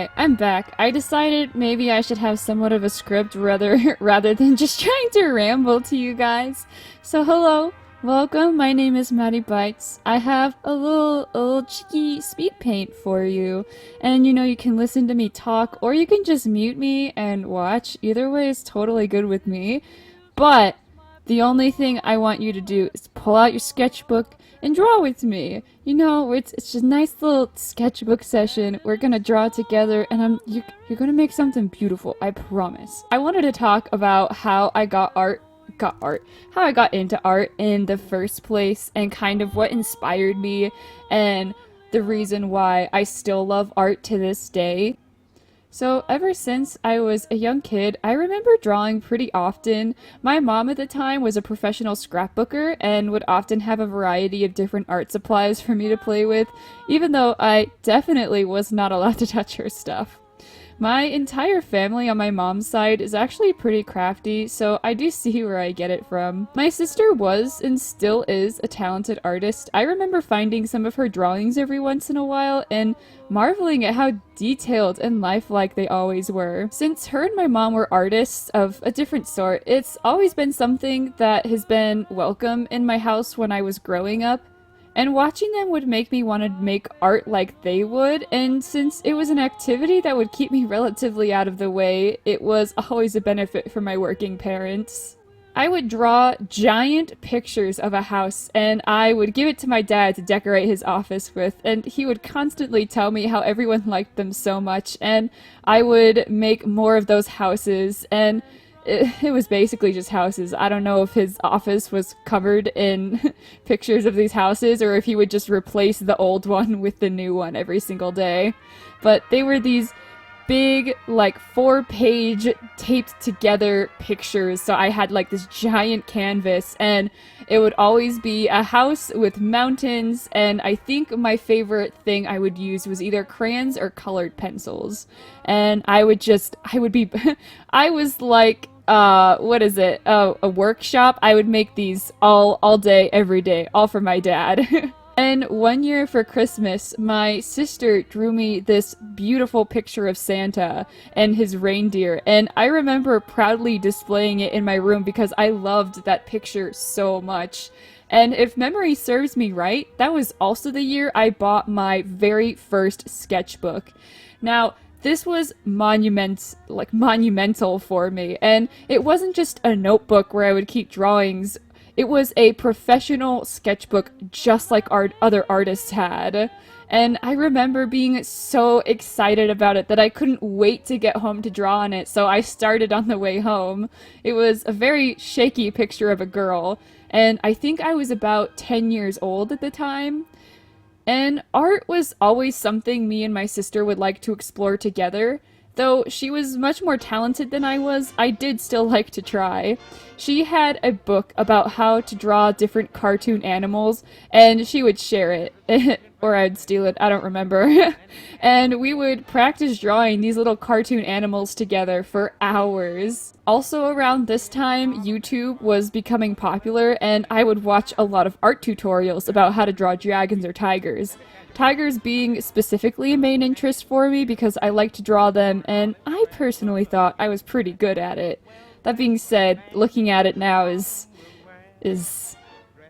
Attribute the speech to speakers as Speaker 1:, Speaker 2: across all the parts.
Speaker 1: Alright, I'm back. I decided maybe I should have somewhat of a script rather than just trying to ramble to you guys. So hello, welcome, my name is Maddie Bites. I have a little cheeky speed paint for you. And you can listen to me talk, or you can just mute me and watch. Either way is totally good with me. But the only thing I want you to do is pull out your sketchbook and draw with me. It's just a nice little sketchbook session. We're gonna draw together, and you're gonna make something beautiful. I promise. I wanted to talk about how I how I got into art in the first place, and kind of what inspired me, and the reason why I still love art to this day. So ever since I was a young kid, I remember drawing pretty often. My mom at the time was a professional scrapbooker and would often have a variety of different art supplies for me to play with, even though I definitely was not allowed to touch her stuff. My entire family on my mom's side is actually pretty crafty, so I do see where I get it from. My sister was, and still is, a talented artist. I remember finding some of her drawings every once in a while and marveling at how detailed and lifelike they always were. Since her and my mom were artists of a different sort, it's always been something that has been welcome in my house when I was growing up. And watching them would make me want to make art like they would, and since it was an activity that would keep me relatively out of the way, it was always a benefit for my working parents. I would draw giant pictures of a house, and I would give it to my dad to decorate his office with, and he would constantly tell me how everyone liked them so much, and I would make more of those houses, and it was basically just houses. I don't know if his office was covered in pictures of these houses, or if he would just replace the old one with the new one every single day. But they were these big, like, 4-page taped together pictures. So I had like this giant canvas, and it would always be a house with mountains, and I think my favorite thing I would use was either crayons or colored pencils. And I was like, what is it? A workshop. I would make these all day, every day, all for my dad. And one year for Christmas, my sister drew me this beautiful picture of Santa and his reindeer, and I remember proudly displaying it in my room because I loved that picture so much. And if memory serves me right, that was also the year I bought my very first sketchbook. Now, this was monumental for me, and it wasn't just a notebook where I would keep drawings. It was a professional sketchbook just like other artists had. And I remember being so excited about it that I couldn't wait to get home to draw on it, so I started on the way home. It was a very shaky picture of a girl, and I think I was about 10 years old at the time. And art was always something me and my sister would like to explore together. Though she was much more talented than I was, I did still like to try. She had a book about how to draw different cartoon animals, and she would share it. Or I'd steal it, I don't remember. And we would practice drawing these little cartoon animals together for hours. Also around this time, YouTube was becoming popular, and I would watch a lot of art tutorials about how to draw dragons or tigers. Tigers being specifically a main interest for me because I like to draw them, and I personally thought I was pretty good at it. That being said, looking at it now is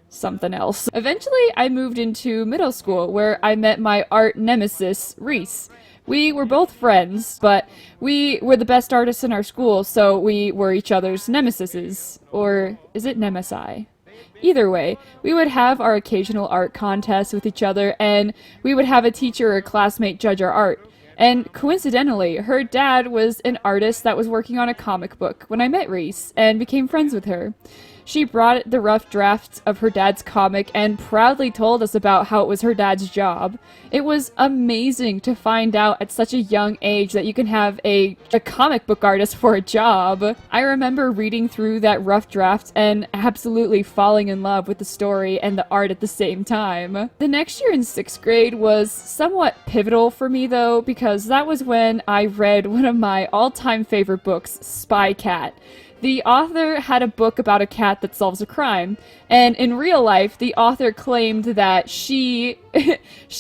Speaker 1: something else. Eventually, I moved into middle school, where I met my art nemesis, Reese. We were both friends, but we were the best artists in our school, so we were each other's nemesises. Or is it nemesi? Either way, we would have our occasional art contests with each other, and we would have a teacher or classmate judge our art. And coincidentally, her dad was an artist that was working on a comic book when I met Reese and became friends with her. She brought the rough drafts of her dad's comic and proudly told us about how it was her dad's job. It was amazing to find out at such a young age that you can have a comic book artist for a job. I remember reading through that rough draft and absolutely falling in love with the story and the art at the same time. The next year in 6th grade was somewhat pivotal for me though, because that was when I read one of my all-time favorite books, Spy Cat. The author had a book about a cat that solves a crime, and in real life, the author claimed that she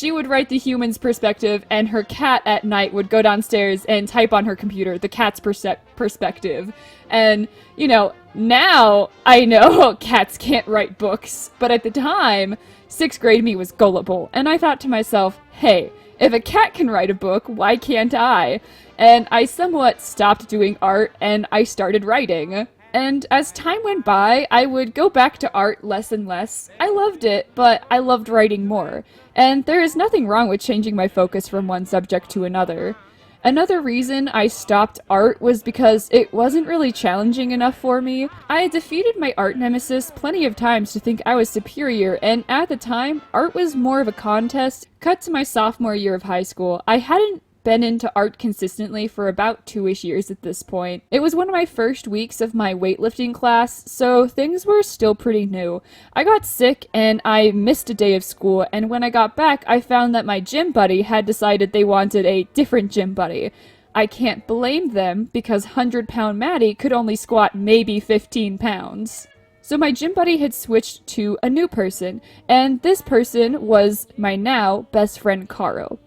Speaker 1: would write the human's perspective, and her cat at night would go downstairs and type on her computer the cat's perspective. And, you know, now I know cats can't write books, but at the time, 6th grade me was gullible, and I thought to myself, hey, if a cat can write a book, why can't I? And I somewhat stopped doing art and I started writing. And as time went by, I would go back to art less and less. I loved it, but I loved writing more. And there is nothing wrong with changing my focus from one subject to another. Another reason I stopped art was because it wasn't really challenging enough for me. I had defeated my art nemesis plenty of times to think I was superior, and at the time, art was more of a contest. Cut to my sophomore year of high school, I hadn't been into art consistently for about 2-ish years at this point. It was one of my first weeks of my weightlifting class, so things were still pretty new. I got sick and I missed a day of school, and when I got back, I found that my gym buddy had decided they wanted a different gym buddy. I can't blame them, because 100-pound Maddie could only squat maybe 15 pounds. So my gym buddy had switched to a new person, and this person was my now best friend Caro.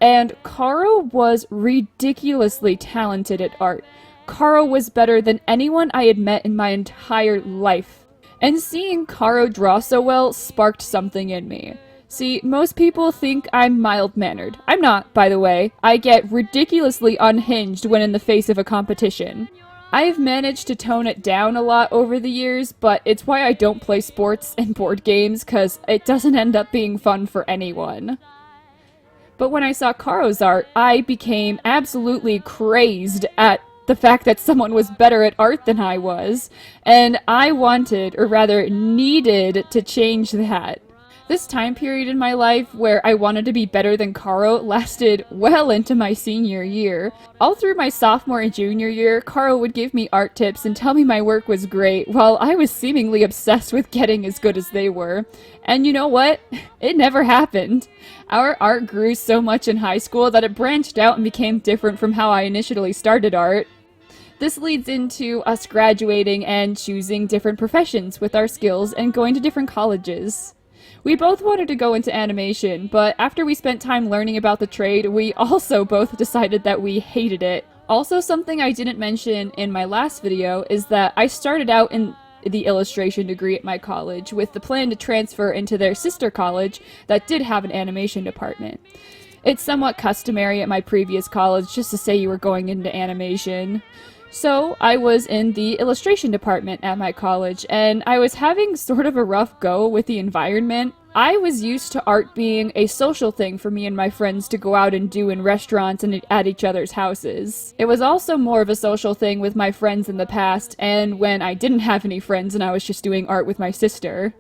Speaker 1: And Caro was ridiculously talented at art. Caro was better than anyone I had met in my entire life. And seeing Caro draw so well sparked something in me. See, most people think I'm mild-mannered. I'm not, by the way. I get ridiculously unhinged when in the face of a competition. I've managed to tone it down a lot over the years, but it's why I don't play sports and board games, cause it doesn't end up being fun for anyone. But when I saw Caro's art, I became absolutely crazed at the fact that someone was better at art than I was, and I wanted, or rather needed, to change that. This time period in my life where I wanted to be better than Caro lasted well into my senior year. All through my sophomore and junior year, Caro would give me art tips and tell me my work was great, while I was seemingly obsessed with getting as good as they were. And you know what? It never happened. Our art grew so much in high school that it branched out and became different from how I initially started art. This leads into us graduating and choosing different professions with our skills and going to different colleges. We both wanted to go into animation, but after we spent time learning about the trade, we also both decided that we hated it. Also, something I didn't mention in my last video is that I started out in the illustration degree at my college with the plan to transfer into their sister college that did have an animation department. It's somewhat customary at my previous college just to say you were going into animation. So I was in the illustration department at my college, and I was having sort of a rough go with the environment. I was used to art being a social thing for me and my friends to go out and do in restaurants and at each other's houses. It was also more of a social thing with my friends in the past, and when I didn't have any friends and I was just doing art with my sister.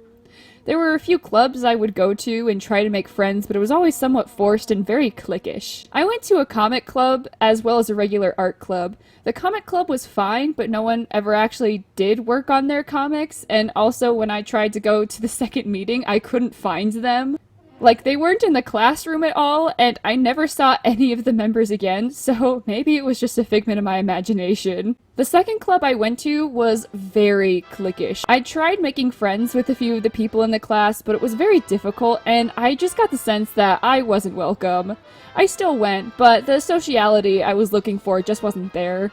Speaker 1: There were a few clubs I would go to and try to make friends, but it was always somewhat forced and very cliquish. I went to a comic club as well as a regular art club. The comic club was fine, but no one ever actually did work on their comics, and also when I tried to go to the second meeting, I couldn't find them. Like, they weren't in the classroom at all, and I never saw any of the members again, so maybe it was just a figment of my imagination. The second club I went to was very cliquish. I tried making friends with a few of the people in the class, but it was very difficult, and I just got the sense that I wasn't welcome. I still went, but the sociality I was looking for just wasn't there.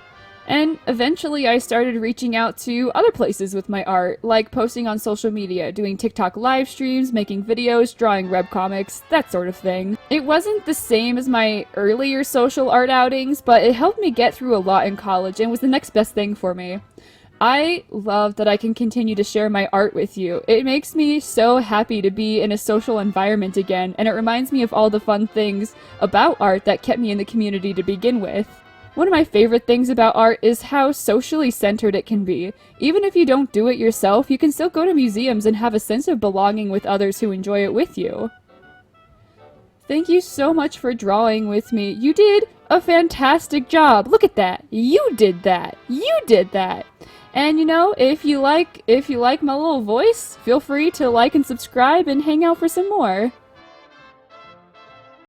Speaker 1: And eventually I started reaching out to other places with my art, like posting on social media, doing TikTok live streams, making videos, drawing webcomics, that sort of thing. It wasn't the same as my earlier social art outings, but it helped me get through a lot in college and was the next best thing for me. I love that I can continue to share my art with you. It makes me so happy to be in a social environment again, and it reminds me of all the fun things about art that kept me in the community to begin with. One of my favorite things about art is how socially centered it can be. Even if you don't do it yourself, you can still go to museums and have a sense of belonging with others who enjoy it with you. Thank you so much for drawing with me. You did a fantastic job. Look at that. You did that. You did that. And you know, if you like my little voice, feel free to like and subscribe and hang out for some more.